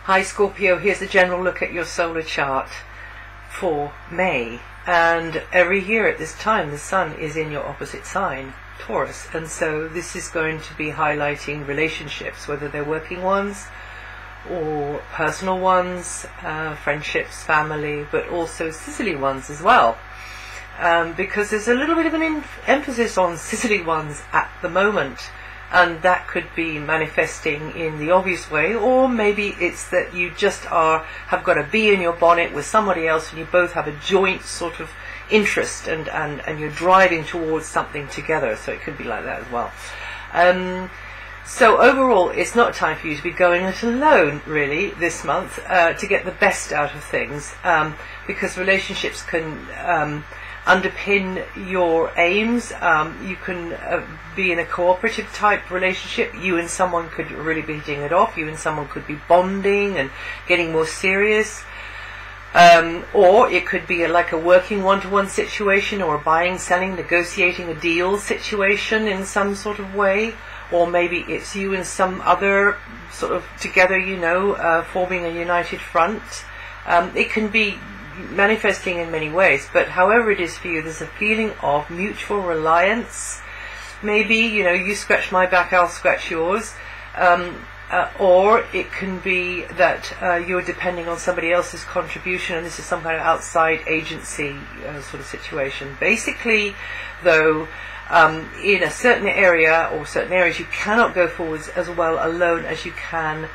Hi Scorpio, here's a general look at your solar chart for May. And every year at this time the Sun is in your opposite sign, Taurus, and so this is going to be highlighting relationships, whether they're working ones or personal ones, friendships, family, but also sisterly ones as well. Because there's a little bit of an emphasis on sisterly ones at the moment, and that could be manifesting in the obvious way, or maybe it's that you just have got a bee in your bonnet with somebody else and you both have a joint sort of interest and you're driving towards something together, so it could be like that as well. So overall, it's not time for you to be going it alone really this month to get the best out of things, because relationships can underpin your aims. You can be in a cooperative type relationship. You and someone could really be hitting it off. You and someone could be bonding and getting more serious. Or it could be like a working one-to-one situation, or a buying, selling, negotiating a deal situation in some sort of way. Or maybe it's you and some other sort of together, forming a united front. It can be manifesting in many ways, but however it is for you, there's a feeling of mutual reliance. Maybe, you scratch my back, I'll scratch yours. Or it can be that you're depending on somebody else's contribution, and this is some kind of outside agency sort of situation. Basically, though, in a certain area or certain areas, you cannot go forwards as well alone as you can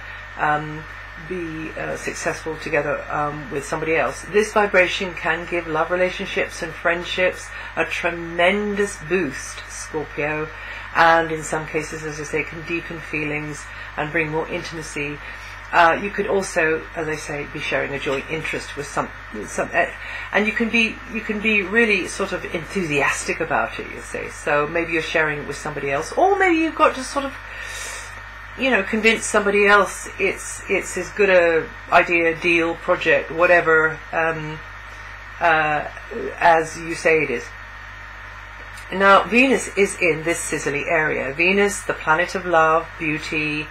be successful together with somebody else. This vibration can give love relationships and friendships a tremendous boost, Scorpio, and in some cases, as I say, can deepen feelings and bring more intimacy. You could also, as I say, be sharing a joint interest with some, and you can be really sort of enthusiastic about it, you see. So maybe you're sharing it with somebody else, or maybe you've got to sort of convince somebody else it's as good a idea, deal, project, whatever, as you say it is. Now, Venus is in this sisterly area. Venus, the planet of love, beauty,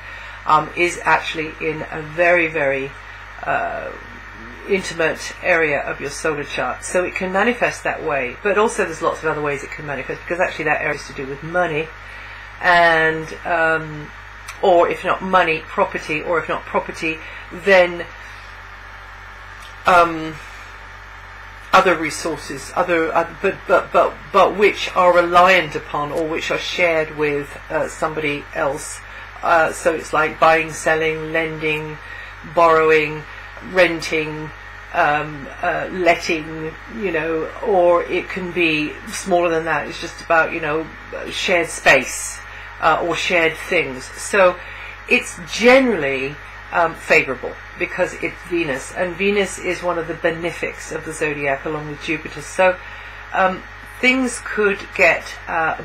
is actually in a very, very intimate area of your solar chart. So it can manifest that way, but also there's lots of other ways it can manifest, because actually that area is to do with money, and or if not money, property, or if not property, then other resources, but which are reliant upon or which are shared with somebody else. So it's like buying, selling, lending, borrowing, renting, letting, or it can be smaller than that. It's just about, shared space. Or shared things. So it's generally favourable because it's Venus, and Venus is one of the benefics of the zodiac along with Jupiter. So things could get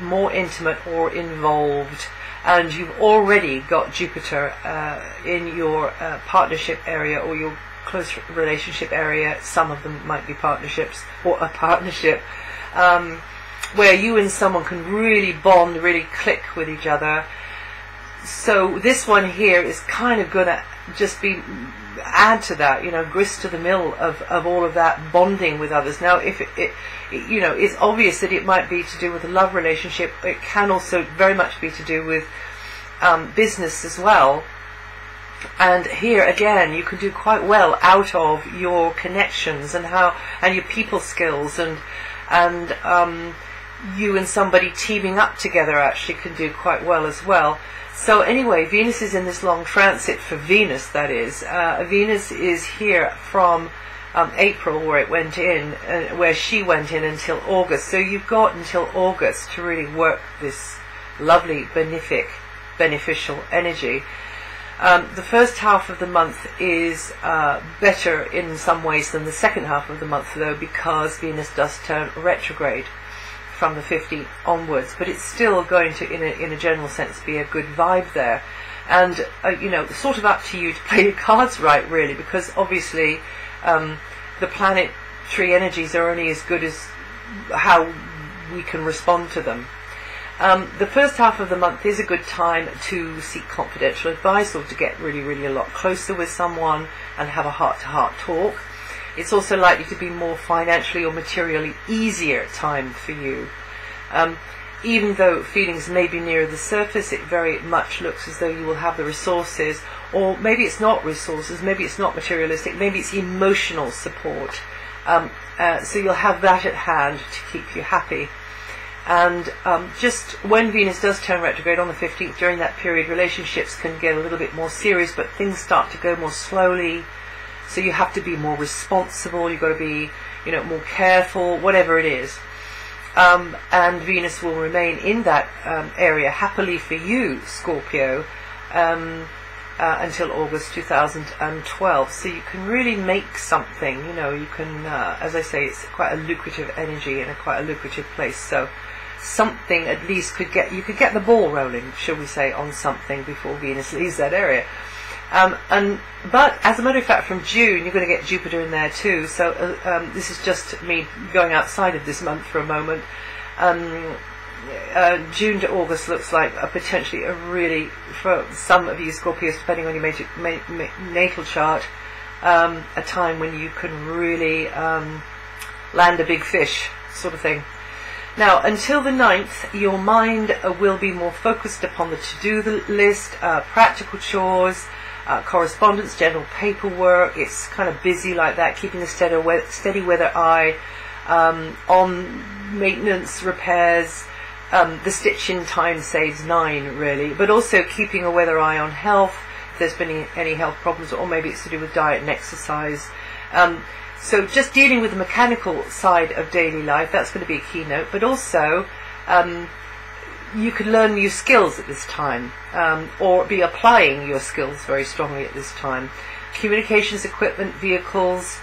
more intimate or involved, and you've already got Jupiter in your partnership area or your close relationship area. Some of them might be partnerships or a partnership. Where you and someone can really bond, really click with each other. So this one here is kind of going to just add to that, grist to the mill of all of that bonding with others. Now, if it's obvious that it might be to do with a love relationship, it can also very much be to do with business as well. And here again, you can do quite well out of your connections and your people skills, and you and somebody teaming up together actually can do quite well as well. So anyway, Venus is in this long transit for Venus, that is. Venus is here from April, where it went in, where she went in until August. So you've got until August to really work this lovely, beneficial energy. The first half of the month is better in some ways than the second half of the month, though, because Venus does turn retrograde from the 15th onwards, but it's still going to, in a general sense, be a good vibe there. And sort of up to you to play your cards right, really, because obviously the planetary energies are only as good as how we can respond to them. The first half of the month is a good time to seek confidential advice or to get really a lot closer with someone and have a heart-to-heart talk. It's also likely to be more financially or materially easier time for you. Even though feelings may be nearer the surface, it very much looks as though you will have the resources, or maybe it's not resources, maybe it's not materialistic, maybe it's emotional support. So you'll have that at hand to keep you happy. And just when Venus does turn retrograde on the 15th, during that period, relationships can get a little bit more serious, but things start to go more slowly. So you have to be more responsible, you've got to be, more careful, whatever it is. And Venus will remain in that area happily for you, Scorpio, until August 2012. So you can really make something, you can, as I say, it's quite a lucrative energy and quite a lucrative place. So something at least you could get the ball rolling, shall we say, on something before Venus leaves that area. But as a matter of fact, from June you're going to get Jupiter in there too. So this is just me going outside of this month for a moment. June to August looks like potentially a really, for some of you Scorpios, depending on your natal chart, a time when you can really land a big fish, sort of thing. Now, until the 9th, your mind will be more focused upon the to-do list, practical chores, correspondence, general paperwork. It's kind of busy like that, keeping a steady weather eye on maintenance, repairs. The stitching time saves 9, really, but also keeping a weather eye on health, if there's been any health problems, or maybe it's to do with diet and exercise. So just dealing with the mechanical side of daily life, that's going to be a keynote, but also you could learn new skills at this time, or be applying your skills very strongly at this time. Communications equipment, vehicles,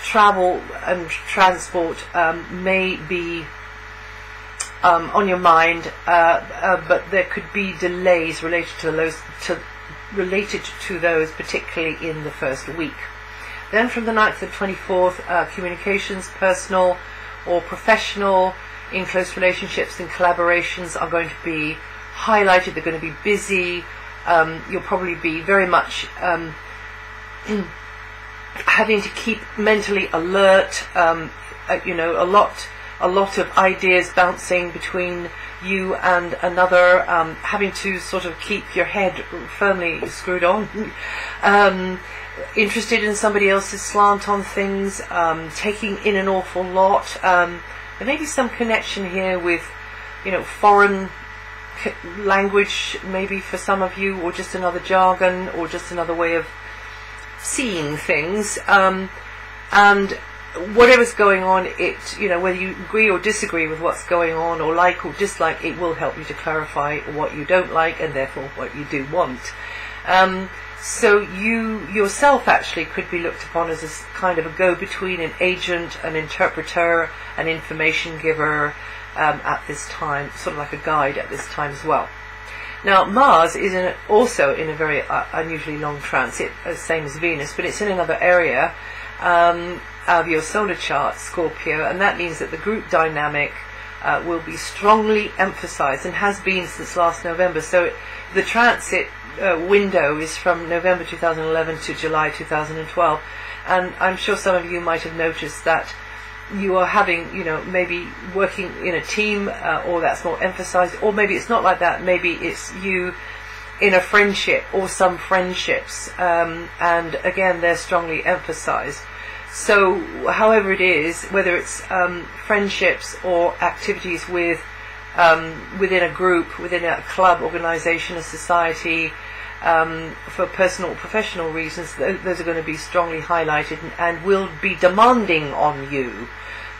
travel and transport may be on your mind, but there could be delays related to those, particularly in the first week. Then from the 9th to the 24th, communications, personal or professional, in close relationships and collaborations are going to be highlighted. They're going to be busy. You'll probably be very much having to keep mentally alert. A lot of ideas bouncing between you and another, having to sort of keep your head firmly screwed on. Interested in somebody else's slant on things, taking in an awful lot. There may be some connection here with, foreign language, maybe for some of you, or just another jargon, or just another way of seeing things. And whatever's going on, whether you agree or disagree with what's going on, or like or dislike, it will help you to clarify what you don't like and therefore what you do want. So you yourself actually could be looked upon as a kind of a go-between, an agent, an interpreter, an information giver at this time, sort of like a guide at this time as well. Now, Mars is also in a very unusually long transit, same as Venus, but it's in another area of your solar chart, Scorpio, and that means that the group dynamic will be strongly emphasized and has been since last November. So the transit window is from November 2011 to July 2012, and I'm sure some of you might have noticed that you are having, maybe working in a team, or that's more emphasized, or maybe it's not like that. Maybe it's you in a friendship or some friendships, and again they're strongly emphasized. So however it is, whether it's friendships or activities with within a group, within a club, organization, a society, for personal or professional reasons, those are going to be strongly highlighted and will be demanding on you.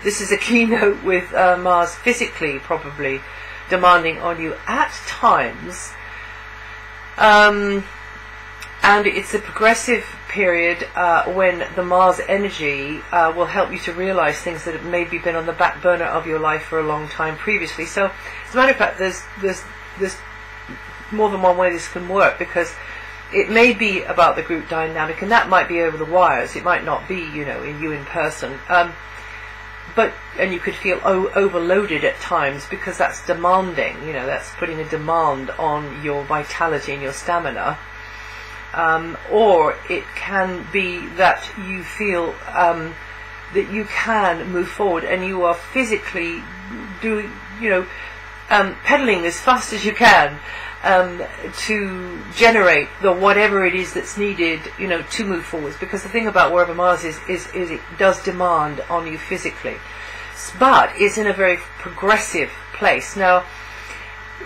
This is a keynote with Mars physically probably demanding on you at times. And it's a progressive period when the Mars energy will help you to realize things that have maybe been on the back burner of your life for a long time previously. So, as a matter of fact, there's more than one way this can work, because it may be about the group dynamic, and that might be over the wires. It might not be, in you in person. and you could feel overloaded at times, because that's demanding, that's putting a demand on your vitality and your stamina. Or it can be that you feel that you can move forward, and you are physically doing, pedaling as fast as you can to generate the whatever it is that's needed, to move forwards. Because the thing about wherever Mars is it does demand on you physically, but it's in a very progressive place. Now,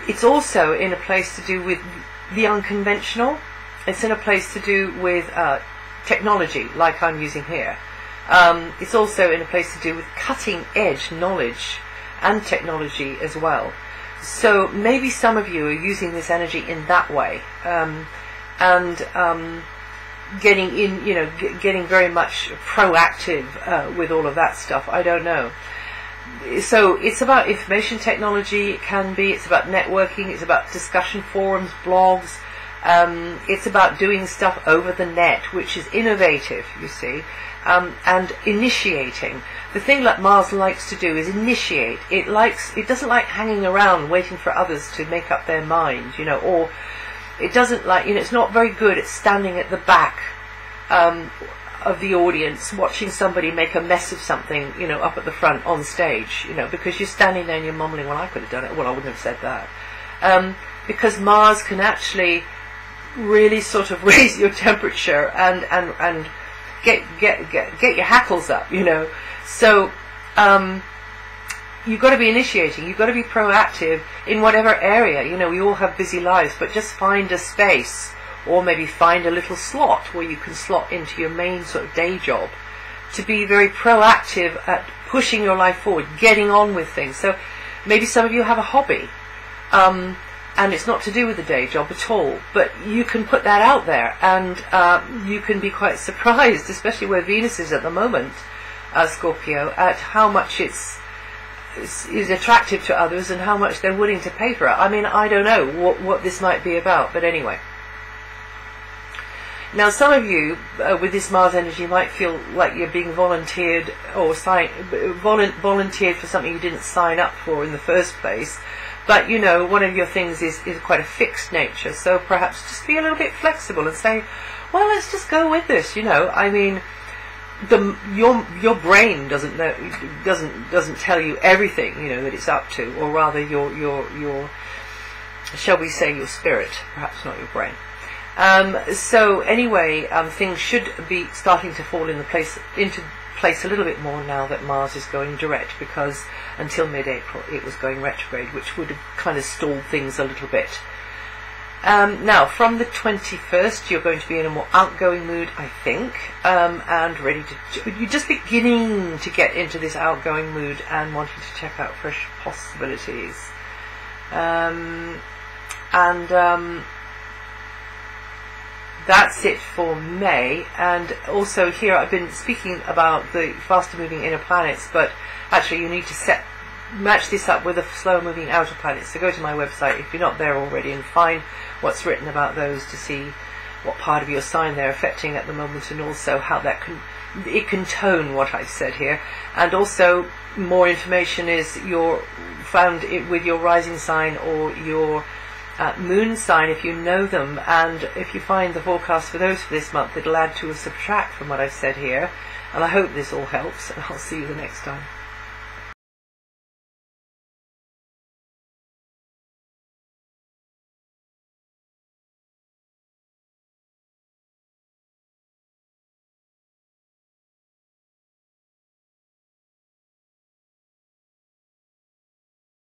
it's also in a place to do with the unconventional. It's in a place to do with technology, like I'm using here. It's also in a place to do with cutting edge knowledge and technology as well. So maybe some of you are using this energy in that way, and getting in, getting very much proactive with all of that stuff. I don't know. So it's about information technology. It can be. It's about networking. It's about discussion forums, blogs. It's about doing stuff over the net, which is innovative, you see, and initiating. The thing that Mars likes to do is initiate. It doesn't like hanging around waiting for others to make up their mind, or it doesn't like, it's not very good at standing at the back of the audience watching somebody make a mess of something, up at the front on stage, because you're standing there and you're mumbling, well, I could have done it. Well, I wouldn't have said that. Because Mars can actually really sort of raise your temperature and get your hackles up, So you've got to be initiating. You've got to be proactive in whatever area. We all have busy lives, but just find a space, or maybe find a little slot where you can slot into your main sort of day job to be very proactive at pushing your life forward, getting on with things. So maybe some of you have a hobby. And it's not to do with the day job at all, but you can put that out there, and you can be quite surprised, especially where Venus is at the moment, Scorpio, at how much is attractive to others and how much they're willing to pay for it. I mean, I don't know what this might be about, but anyway. Now, some of you with this Mars energy might feel like you're being volunteered or volunteered for something you didn't sign up for in the first place. But, one of your things is quite a fixed nature, so perhaps just be a little bit flexible and say, well, let's just go with this, I mean, your brain doesn't tell you everything, that it's up to, or rather your shall we say, your spirit, perhaps not your brain. So anyway, things should be starting to fall into place a little bit more now that Mars is going direct, because until mid-April it was going retrograde, which would have kind of stalled things a little bit. Now, from the 21st, you're going to be in a more outgoing mood, I think, and ready to... You're just beginning to get into this outgoing mood and wanting to check out fresh possibilities. That's it for May. And also here I've been speaking about the faster moving inner planets, but actually you need to match this up with the slow moving outer planets. So go to my website if you're not there already and find what's written about those to see what part of your sign they're affecting at the moment, and also how that can tone what I've said here. And also more information is found with your rising sign or your moon sign, if you know them, and if you find the forecast for those for this month, it'll add to or subtract from what I've said here. And I hope this all helps, and I'll see you the next time.